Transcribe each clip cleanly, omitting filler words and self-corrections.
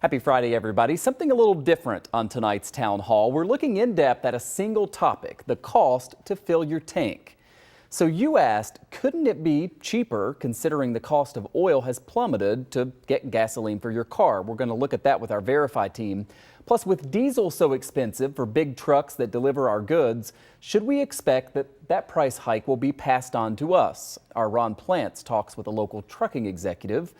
Happy Friday, everybody. Something a little different on tonight's town hall. We're looking in depth at a single topic, the cost to fill your tank. So you asked, couldn't it be cheaper considering the cost of oil has plummeted to get gasoline for your car? We're going to look at that with our Verify team. Plus, with diesel so expensive for big trucks that deliver our goods, should we expect that price hike will be passed on to us? Our Ron Plants talks with a local trucking executive.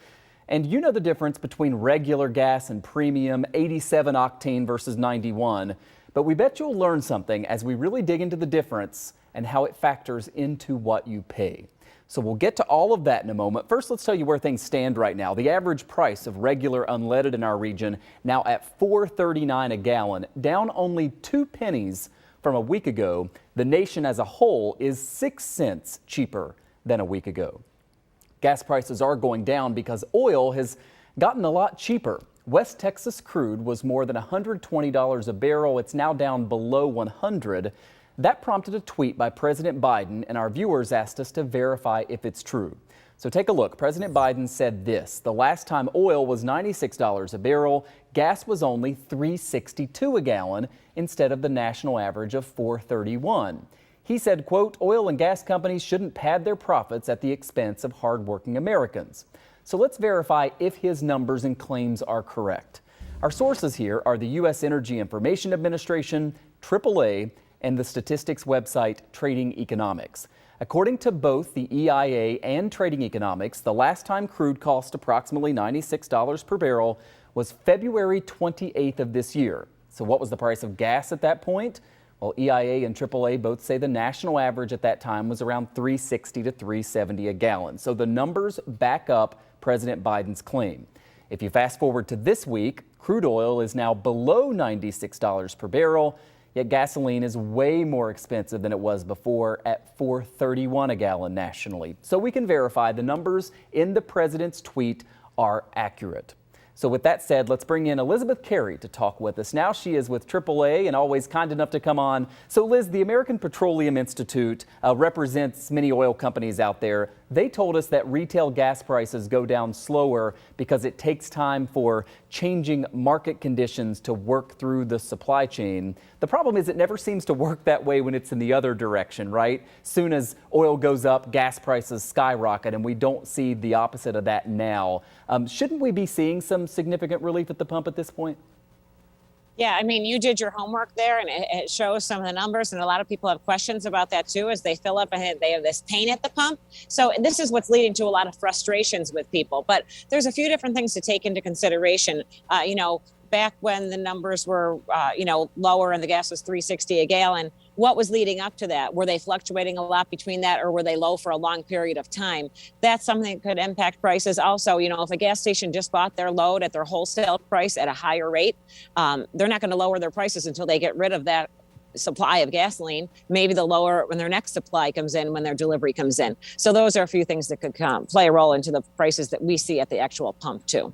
And you know the difference between regular gas and premium, 87 octane versus 91. But we bet you'll learn something as we really dig into the difference and how it factors into what you pay. So we'll get to all of that in a moment. First, let's tell you where things stand right now. The average price of regular unleaded in our region now at $4.39 a gallon, down only 2 pennies from a week ago. The nation as a whole is 6 cents cheaper than a week ago. Gas prices are going down because oil has gotten a lot cheaper. West Texas crude was more than $120 a barrel. It's now down below 100. That prompted a tweet by President Biden, and our viewers asked us to verify if it's true. So take a look. President Biden said this: the last time oil was $96 a barrel, gas was only $3.62 a gallon instead of the national average of $4.31. He said, quote, oil and gas companies shouldn't pad their profits at the expense of hardworking Americans. So let's verify if his numbers and claims are correct. Our sources here are the U.S. Energy Information Administration, AAA, and the statistics website Trading Economics. According to both the EIA and Trading Economics, the last time crude cost approximately $96 per barrel was February 28th of this year. So what was the price of gas at that point? Well, EIA and AAA both say the national average at that time was around $3.60 to $3.70 a gallon. So the numbers back up President Biden's claim. If you fast forward to this week, crude oil is now below $96 per barrel, yet gasoline is way more expensive than it was before at $4.31 a gallon nationally. So we can verify the numbers in the president's tweet are accurate. So with that said, let's bring in Elizabeth Carey to talk with us. Now she is with AAA and always kind enough to come on. So Liz, the American Petroleum Institute represents many oil companies out there. They told us that retail gas prices go down slower because it takes time for changing market conditions to work through the supply chain. The problem is it never seems to work that way when it's in the other direction, right? Soon as oil goes up, gas prices skyrocket, and we don't see the opposite of that now. Shouldn't we be seeing some significant relief at the pump at this point? Yeah, I mean, you did your homework there, and it shows some of the numbers, and a lot of people have questions about that too as they fill up and they have this pain at the pump. So this is what's leading to a lot of frustrations with people. But there's a few different things to take into consideration. Back when the numbers were, lower and the gas was $3.60 a gallon, what was leading up to that? Were they fluctuating a lot between that, or were they low for a long period of time? That's something that could impact prices. Also, if a gas station just bought their load at their wholesale price at a higher rate, they're not going to lower their prices until they get rid of that supply of gasoline. Maybe they'll lower it when their next supply comes in, when their delivery comes in. So those are a few things that could play a role into the prices that we see at the actual pump too.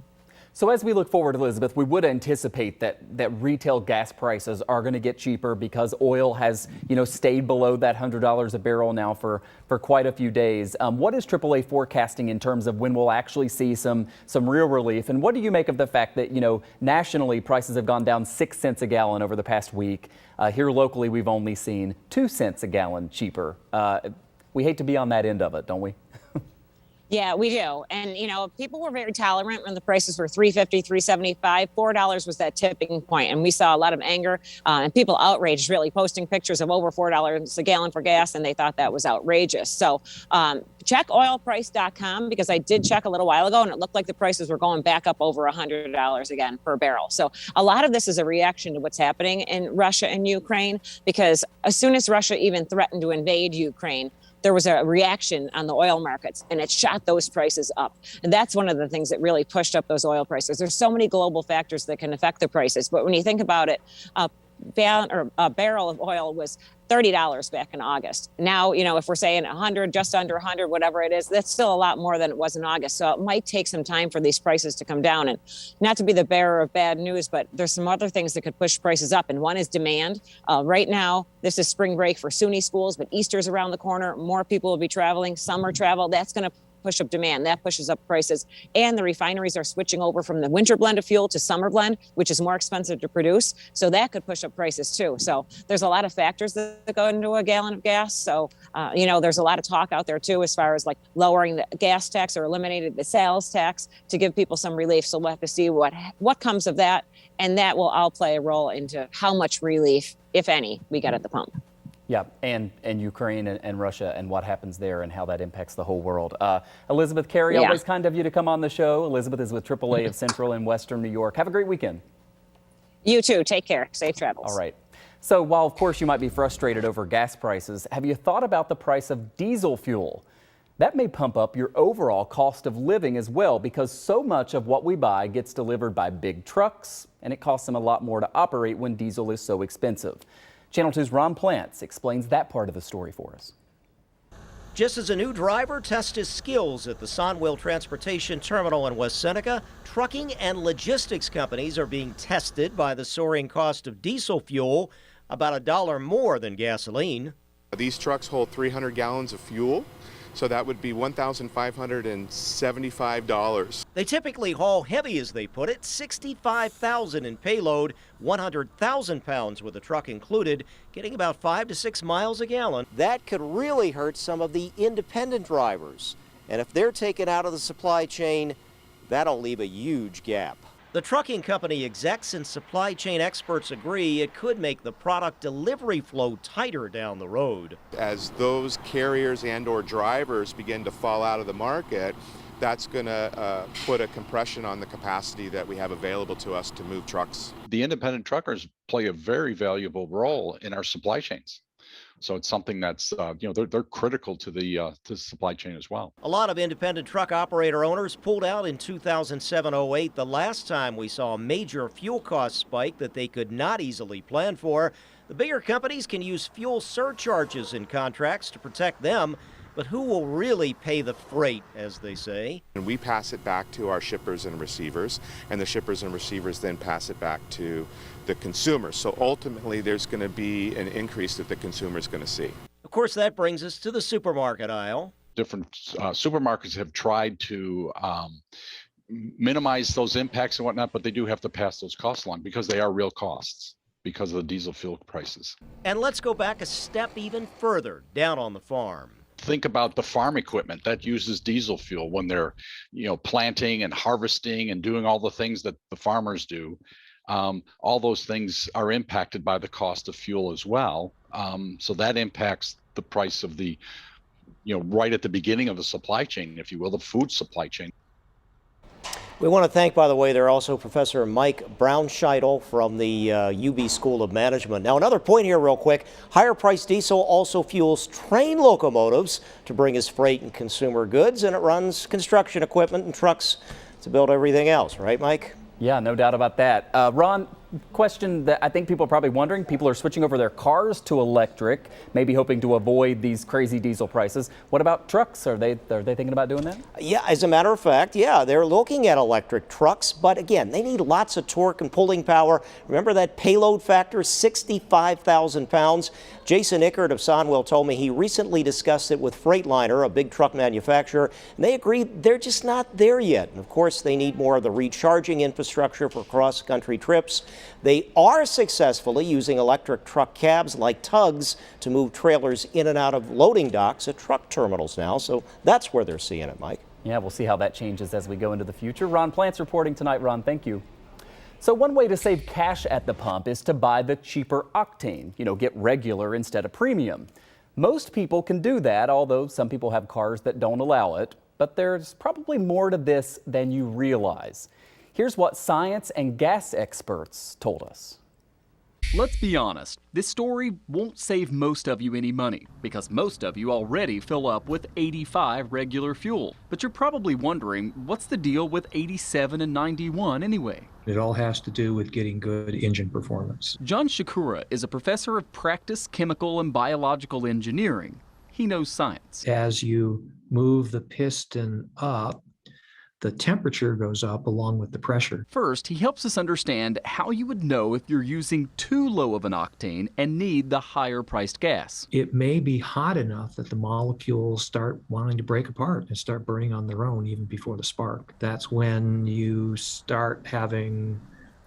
So as we look forward, Elizabeth, we would anticipate that retail gas prices are going to get cheaper because oil has, stayed below that $100 a barrel now for quite a few days. What is AAA forecasting in terms of when we'll actually see some real relief? And what do you make of the fact that, nationally prices have gone down 6 cents a gallon over the past week? Here locally, we've only seen 2 cents a gallon cheaper. We hate to be on that end of it, don't we? Yeah, we do. And, people were very tolerant when the prices were $3.50, $3.75. $4 was that tipping point. And we saw a lot of anger and people outraged, really posting pictures of over $4 a gallon for gas. And they thought that was outrageous. So check oilprice.com, because I did check a little while ago and it looked like the prices were going back up over $100 again per barrel. So a lot of this is a reaction to what's happening in Russia and Ukraine, because as soon as Russia even threatened to invade Ukraine, there was a reaction on the oil markets and it shot those prices up. And that's one of the things that really pushed up those oil prices. There's so many global factors that can affect the prices. But when you think about it, a barrel of oil was $30 back in August. Now, if we're saying 100, just under 100, whatever it is, that's still a lot more than it was in August. So it might take some time for these prices to come down. And not to be the bearer of bad news, but there's some other things that could push prices up. And one is demand. Right now, this is spring break for SUNY schools, but Easter's around the corner. More people will be traveling, summer travel. That's going to push up demand. That pushes up prices. And the refineries are switching over from the winter blend of fuel to summer blend, which is more expensive to produce. So that could push up prices too. So there's a lot of factors that go into a gallon of gas. So, there's a lot of talk out there too, as far as like lowering the gas tax or eliminating the sales tax to give people some relief. So we'll have to see what comes of that. And that will all play a role into how much relief, if any, we get at the pump. Yeah, and Ukraine and Russia and what happens there and how that impacts the whole world. Elizabeth Carey, always kind of you to come on the show. Elizabeth is with AAA of Central and Western New York. Have a great weekend. You too. Take care. Safe travels. All right. So while, of course, you might be frustrated over gas prices, have you thought about the price of diesel fuel? That may pump up your overall cost of living as well, because so much of what we buy gets delivered by big trucks, and it costs them a lot more to operate when diesel is so expensive. Channel 2's Ron Plants explains that part of the story for us. Just as a new driver tests his skills at the Sonwell Transportation Terminal in West Seneca, trucking and logistics companies are being tested by the soaring cost of diesel fuel, about $1 more than gasoline. These trucks hold 300 gallons of fuel, so that would be $1,575. They typically haul heavy, as they put it, 65,000 in payload, 100,000 pounds with a truck included, getting about 5 to 6 miles a gallon. That could really hurt some of the independent drivers. And if they're taken out of the supply chain, that'll leave a huge gap. The trucking company execs and supply chain experts agree it could make the product delivery flow tighter down the road. As those carriers and or drivers begin to fall out of the market, that's going to put a compression on the capacity that we have available to us to move trucks. The independent truckers play a very valuable role in our supply chains. So it's something that's, they're critical to the supply chain as well. A lot of independent truck operator owners pulled out in 2007-08, the last time we saw a major fuel cost spike that they could not easily plan for. The bigger companies can use fuel surcharges in contracts to protect them, but who will really pay the freight, as they say? And we pass it back to our shippers and receivers, and the shippers and receivers then pass it back to the consumers. So ultimately, there's going to be an increase that the consumer is going to see. Of course, that brings us to the supermarket aisle. Different supermarkets have tried to minimize those impacts and whatnot, but they do have to pass those costs along because they are real costs because of the diesel fuel prices. And let's go back a step even further, down on the farm. Think about the farm equipment that uses diesel fuel when they're, planting and harvesting and doing all the things that the farmers do. All those things are impacted by the cost of fuel as well. So that impacts the price of the, right at the beginning of the supply chain, if you will, the food supply chain. We want to thank, by the way, there also Professor Mike Braunscheitel from the UB School of Management. Now, another point here real quick. Higher priced diesel also fuels train locomotives to bring us freight and consumer goods, and it runs construction equipment and trucks to build everything else. Right, Mike? Yeah, no doubt about that. Ron, question that I think people are probably wondering. People are switching over their cars to electric, maybe hoping to avoid these crazy diesel prices. What about trucks? Are they thinking about doing that? Yeah, as a matter of fact, yeah, they're looking at electric trucks, but again, they need lots of torque and pulling power. Remember that payload factor, 65,000 pounds? Jason Ickert of Sonwell told me he recently discussed it with Freightliner, a big truck manufacturer, and they agreed they're just not there yet. And of course, they need more of the recharging infrastructure for cross-country trips. They are successfully using electric truck cabs like tugs to move trailers in and out of loading docks at truck terminals now, so that's where they're seeing it, Mike. Yeah, we'll see how that changes as we go into the future. Ron Plants reporting tonight. Ron, thank you. So one way to save cash at the pump is to buy the cheaper octane, get regular instead of premium. Most people can do that, although some people have cars that don't allow it. But there's probably more to this than you realize. Here's what science and gas experts told us. Let's be honest, this story won't save most of you any money because most of you already fill up with 85 regular fuel. But you're probably wondering, what's the deal with 87 and 91 anyway? It all has to do with getting good engine performance. John Shakura is a professor of practice chemical and biological engineering. He knows science. As you move the piston up, the temperature goes up along with the pressure. First, he helps us understand how you would know if you're using too low of an octane and need the higher priced gas. It may be hot enough that the molecules start wanting to break apart and start burning on their own even before the spark. That's when you start having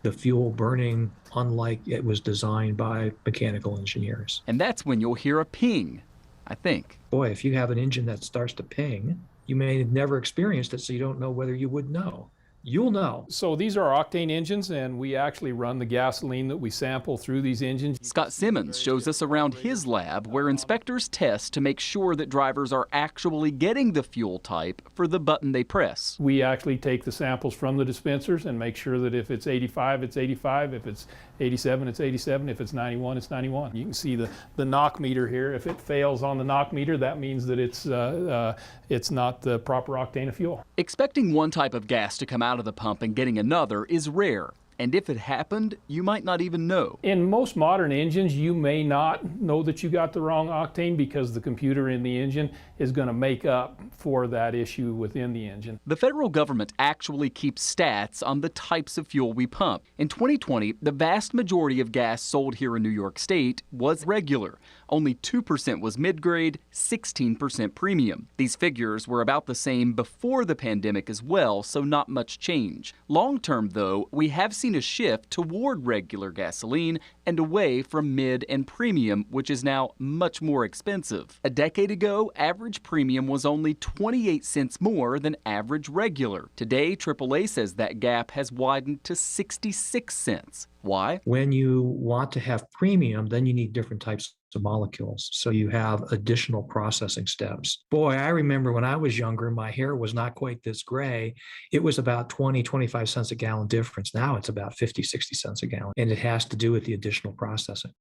the fuel burning unlike it was designed by mechanical engineers. And that's when you'll hear a ping, I think. Boy, if you have an engine that starts to ping, you may have never experienced it, so you don't know whether you would know. You'll know. So these are octane engines, and we actually run the gasoline that we sample through these engines. Scott Simmons shows us around his lab where inspectors test to make sure that drivers are actually getting the fuel type for the button they press. We actually take the samples from the dispensers and make sure that if it's 85, it's 85. If it's 87, it's 87. If it's 91, it's 91. You can see the knock meter here. If it fails on the knock meter, that means that it's not the proper octane of fuel. Expecting one type of gas to come out of the pump and getting another is rare. And if it happened, you might not even know. In most modern engines, you may not know that you got the wrong octane because the computer in the engine is going to make up for that issue within the engine. The federal government actually keeps stats on the types of fuel we pump. In 2020, the vast majority of gas sold here in New York State was regular. Only 2% was mid-grade, 16% premium. These figures were about the same before the pandemic as well, so not much change. Long-term, though, we have seen a shift toward regular gasoline and away from mid and premium, which is now much more expensive. A decade ago, average premium was only 28 cents more than average regular. Today, AAA says that gap has widened to 66 cents. Why? When you want to have premium, then you need different types of molecules. So you have additional processing steps. Boy, I remember when I was younger, my hair was not quite this gray. It was about 20, 25 cents a gallon difference. Now it's about 50, 60 cents a gallon. And it has to do with the additional processing.